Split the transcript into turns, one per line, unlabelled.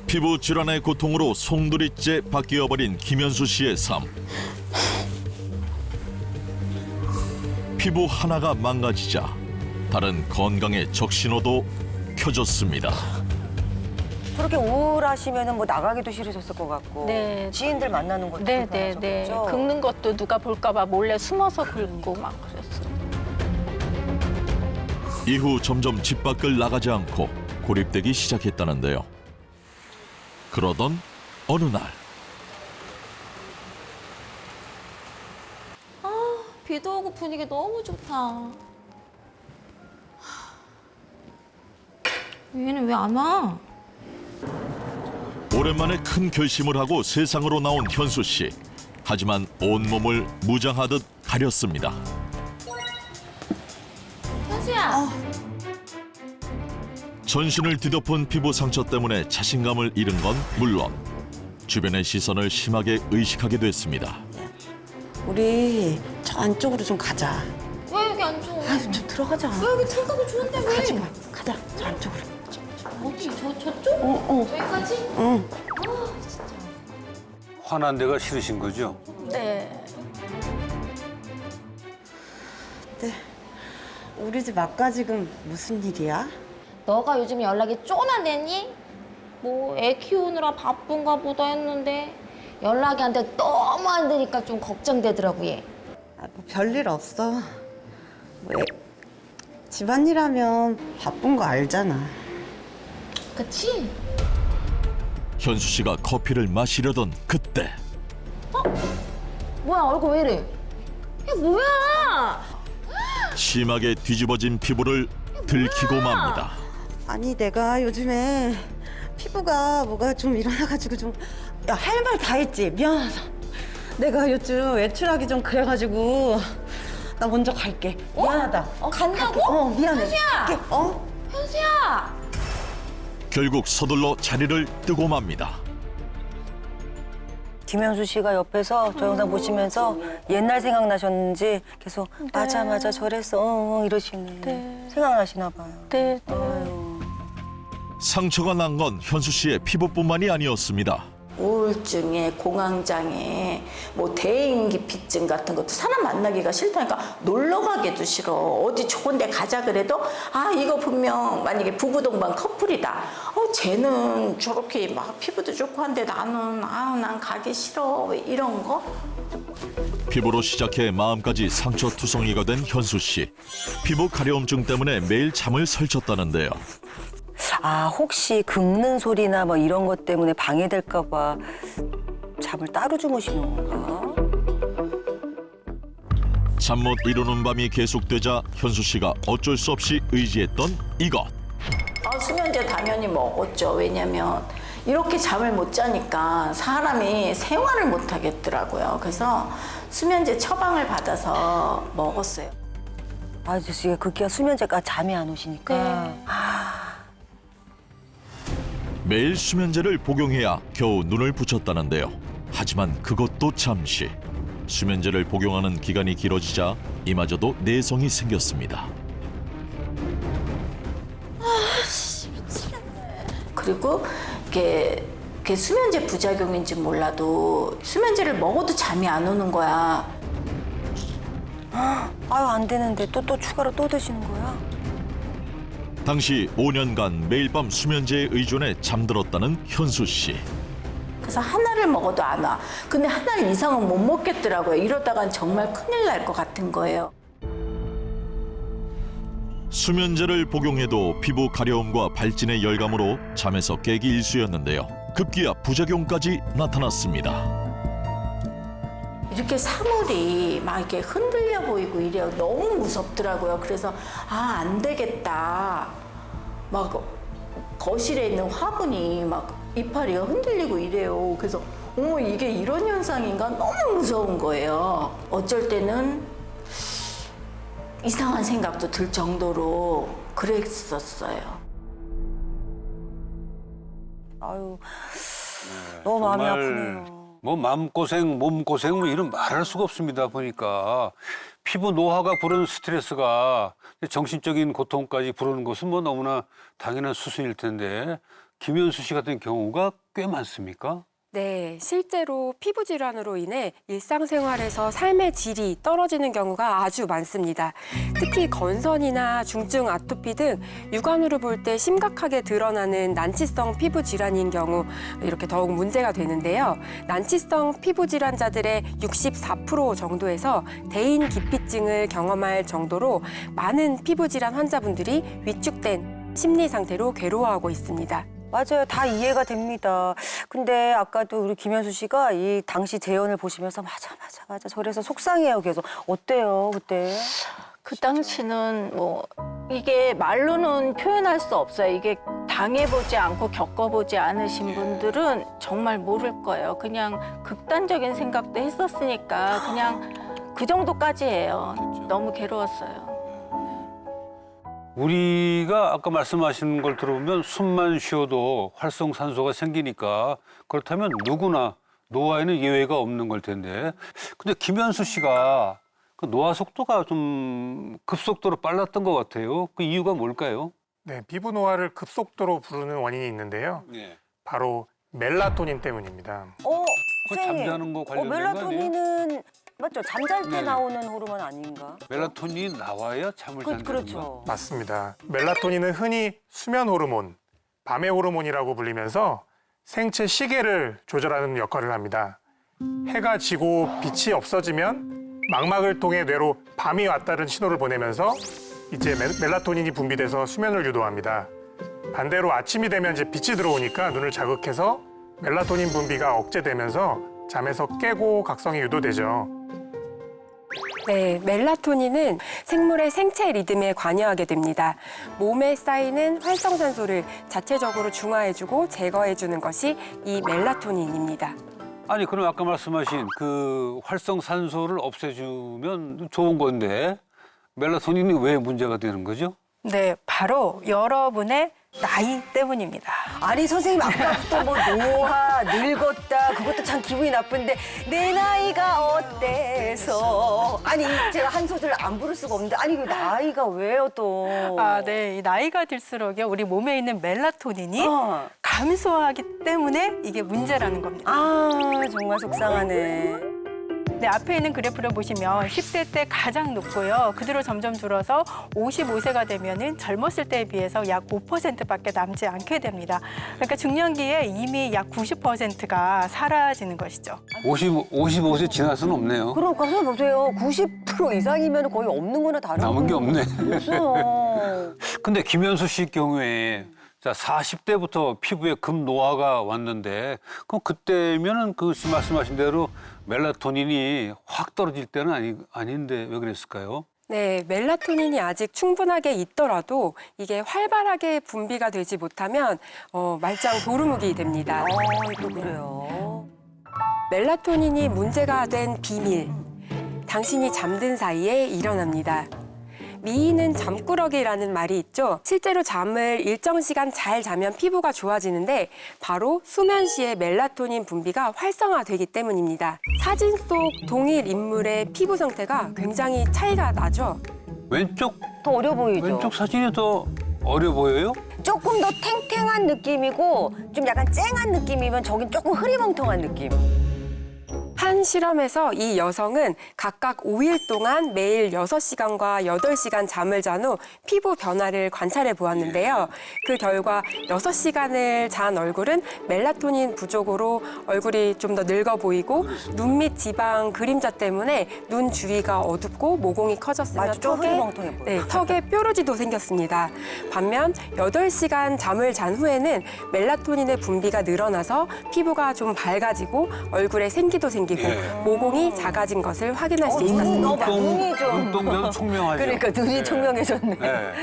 피부 질환의 고통으로 송두리째 바뀌어버린 김현수 씨의 삶. 피부 하나가 망가지자 다른 건강의 적신호도 켜졌습니다.
그렇게 우울하시면은 뭐 나가기도 싫으셨을 것 같고
네.
지인들 만나는 것도
네네네.
불편하셨겠죠?
긁는 것도 누가 볼까봐 몰래 숨어서 긁고 막 그랬어요.
이후 점점 집 밖을 나가지 않고 고립되기 시작했다는데요. 그러던 어느 날
비도 오고 분위기 너무 좋다. 얘는 왜 안 와?
오랜만에 큰 결심을 하고 세상으로 나온 현수 씨. 하지만 온몸을 무장하듯 가렸습니다.
현수야.
전신을 뒤덮은 피부 상처 때문에 자신감을 잃은 건 물론 주변의 시선을 심하게 의식하게 됐습니다.
우리 저 안쪽으로 좀 가자.
왜 여기 안 줘?
좀 들어가자.
왜 여기 들어가고 좋은데 왜?
가지 마. 가자. 저 안쪽으로.
어디? 저쪽? 여기까지?
응.
화난 데가 싫으신 거죠?
네.
네. 우리 집 아까 지금 무슨 일이야?
너가 요즘 연락이 좀 안 됐니? 뭐 애 키우느라 바쁜가 보다 했는데 연락이 안 돼 너무 안 되니까 좀 걱정되더라고 얘.
뭐 별일 없어. 뭐 집안일하면 바쁜 거 알잖아.
그치?
현수 씨가 커피를 마시려던 그때
뭐야 얼굴 왜 이래? 이게 뭐야?
심하게 뒤집어진 피부를 들키고 맙니다.
아니 내가 요즘에 피부가 뭐가 좀 일어나가지고 좀 할 말 다 했지. 미안하다. 내가 요즘 외출하기 좀 그래가지고 나 먼저 갈게. 미안하다.
간다고?
미안해.
현수야!
갈게.
현수야!
결국 서둘러 자리를 뜨고 맙니다.
김현수 씨가 옆에서 저 영상 보시면서 옛날 생각나셨는지 계속 맞아 저랬어 이러시네.
네.
생각나시나 봐요.
네.
아유.
상처가 난 건 현수 씨의 피부뿐만이 아니었습니다.
우울증에 공황장애, 뭐 대인기피증 같은 것도 사람 만나기가 싫다니까 놀러 가기도 싫어. 어디 좋은 데 가자 그래도 아 이거 분명 만약에 부부 동반 커플이다. 쟤는 저렇게 막 피부도 좋고 한데 나는 난 가기 싫어. 왜 이런 거?
피부로 시작해 마음까지 상처투성이가 된 현수 씨. 피부 가려움증 때문에 매일 잠을 설쳤다는데요.
아 혹시 긁는 소리나 뭐 이런 것 때문에 방해될까 봐 잠을 따로 주무시는 건가?
잠 못 이루는 밤이 계속되자 현수 씨가 어쩔 수 없이 의지했던 이것.
수면제 당연히 먹었죠. 왜냐면 이렇게 잠을 못 자니까 사람이 생활을 못 하겠더라고요. 그래서 수면제 처방을 받아서 먹었어요.
아저씨 그게 수면제가 잠이 안 오시니까.
네.
매일 수면제를 복용해야 겨우 눈을 붙였다는데요. 하지만 그것도 잠시. 수면제를 복용하는 기간이 길어지자 이마저도 내성이 생겼습니다.
그리고 이게 수면제 부작용인지 몰라도 수면제를 먹어도 잠이 안 오는 거야.
아유 안 되는데 또 추가로 또 드시는 거야?
당시 5년간 매일 밤 수면제에 의존해 잠들었다는 현수 씨.
그래서 하나를 먹어도 안 와. 근데 하나 이상은 못 먹겠더라고요. 이러다간 정말 큰일 날 것 같은 거예요.
수면제를 복용해도 피부 가려움과 발진의 열감으로 잠에서 깨기 일쑤였는데요. 급기야 부작용까지 나타났습니다.
이렇게 사물이 막 이렇게 흔들려 보이고 이래요. 너무 무섭더라고요. 그래서 안 되겠다. 막 거실에 있는 화분이 막 이파리가 흔들리고 이래요. 그래서 어머 이게 이런 현상인가 너무 무서운 거예요. 어쩔 때는 이상한 생각도 들 정도로 그랬었어요.
아유 너무 마음이
정말
아프네요.
뭐 마음고생, 몸고생 뭐 이런 말할 수가 없습니다. 보니까 피부 노화가 부르는 스트레스가 정신적인 고통까지 부르는 것은 뭐 너무나 당연한 수순일 텐데 김현수 씨 같은 경우가 꽤 많습니까?
네, 실제로 피부 질환으로 인해 일상생활에서 삶의 질이 떨어지는 경우가 아주 많습니다. 특히 건선이나 중증 아토피 등 육안으로 볼 때 심각하게 드러나는 난치성 피부 질환인 경우 이렇게 더욱 문제가 되는데요. 난치성 피부 질환자들의 64% 정도에서 대인 기피증을 경험할 정도로 많은 피부 질환 환자분들이 위축된 심리 상태로 괴로워하고 있습니다.
맞아요. 다 이해가 됩니다. 근데 아까도 우리 김현수 씨가 이 당시 재연을 보시면서 맞아. 저래서 속상해요. 계속. 어때요, 그때?
그 당시는 뭐 이게 말로는 표현할 수 없어요. 이게 당해보지 않고 겪어보지 않으신 분들은 정말 모를 거예요. 그냥 극단적인 생각도 했었으니까 그냥 그 정도까지예요. 너무 괴로웠어요.
우리가 아까 말씀하신 걸 들어보면 숨만 쉬어도 활성산소가 생기니까 그렇다면 누구나 노화에는 예외가 없는 걸 텐데. 근데 김현수 씨가 그 노화 속도가 좀 급속도로 빨랐던 것 같아요. 그 이유가 뭘까요?
네, 피부 노화를 급속도로 부르는 원인이 있는데요.
네.
바로 멜라토닌 때문입니다.
그
선생님.
잠자는 거 관련된 거 아니에요?
멜라토닌은 맞죠? 잠잘 때
네.
나오는 호르몬 아닌가?
멜라토닌이 나와야 잠을 잔다는 거.
그렇죠.
맞습니다. 멜라토닌은 흔히 수면 호르몬, 밤의 호르몬이라고 불리면서 생체 시계를 조절하는 역할을 합니다. 해가 지고 빛이 없어지면 망막을 통해 뇌로 밤이 왔다는 신호를 보내면서 이제 멜라토닌이 분비돼서 수면을 유도합니다. 반대로 아침이 되면 이제 빛이 들어오니까 눈을 자극해서 멜라토닌 분비가 억제되면서 잠에서 깨고 각성이 유도되죠.
네, 멜라토닌은 생물의 생체 리듬에 관여하게 됩니다. 몸에 쌓이는 활성산소를 자체적으로 중화해주고 제거해주는 것이 이 멜라토닌입니다.
아니 그럼 아까 말씀하신 그 활성산소를 없애주면 좋은 건데 멜라토닌이 왜 문제가 되는 거죠?
네, 바로 여러분의 나이 때문입니다.
아니 선생님 아까부터 뭐 노화, 늙었다 그것도 참 기분이 나쁜데 내 나이가 어때서 아니 제가 한 소절 안 부를 수가 없는데 아니 그 나이가 왜요 또?
아, 네. 이 나이가 들수록요, 우리 몸에 있는 멜라토닌이 감소하기 때문에 이게 문제라는 겁니다.
아 정말 속상하네.
네, 앞에 있는 그래프를 보시면 10대 때 가장 높고요. 그대로 점점 줄어서 55세가 되면은 젊었을 때에 비해서 약 5%밖에 남지 않게 됩니다. 그러니까 중년기에 이미 약 90%가 사라지는 것이죠.
55세 지나서는 없네요.
그러니까 선생님 보세요. 90% 이상이면 거의 없는 거나 다른
남은 게 없네.
없어요.
근데 김현수 씨 경우에 자 40대부터 피부에 급노화가 왔는데 그럼 그때면은 그 말씀하신 대로 멜라토닌이 확 떨어질 때는 아닌데 왜 그랬을까요?
네, 멜라토닌이 아직 충분하게 있더라도 이게 활발하게 분비가 되지 못하면 말짱 도루묵이 됩니다.
또 그래요.
멜라토닌이 문제가 된 비밀. 당신이 잠든 사이에 일어납니다. 미인은 잠꾸러기라는 말이 있죠. 실제로 잠을 일정 시간 잘 자면 피부가 좋아지는데 바로 수면 시에 멜라토닌 분비가 활성화되기 때문입니다. 사진 속 동일 인물의 피부 상태가 굉장히 차이가 나죠.
왼쪽
더 어려 보이죠?
왼쪽 사진이 더 어려 보여요?
조금 더 탱탱한 느낌이고 좀 약간 쨍한 느낌이면 저긴 조금 흐리멍텅한 느낌.
한 실험에서 이 여성은 각각 5일 동안 매일 6시간과 8시간 잠을 잔 후 피부 변화를 관찰해 보았는데요. 그 결과 6시간을 잔 얼굴은 멜라토닌 부족으로 얼굴이 좀 더 늙어 보이고 눈 밑 지방 그림자 때문에 눈 주위가 어둡고 모공이 커졌으며
맞아, 좀 흐리멍텅해 보여.
네, 턱에 뾰루지도 생겼습니다. 반면 8시간 잠을 잔 후에는 멜라토닌의 분비가 늘어나서 피부가 좀 밝아지고 얼굴에 생기도 생기고 모공이 작아진 것을 확인할 수 있었습니다.
눈이 좀.
눈동자는 총명하죠.
그러니까 눈이
네.
총명해졌네.
네.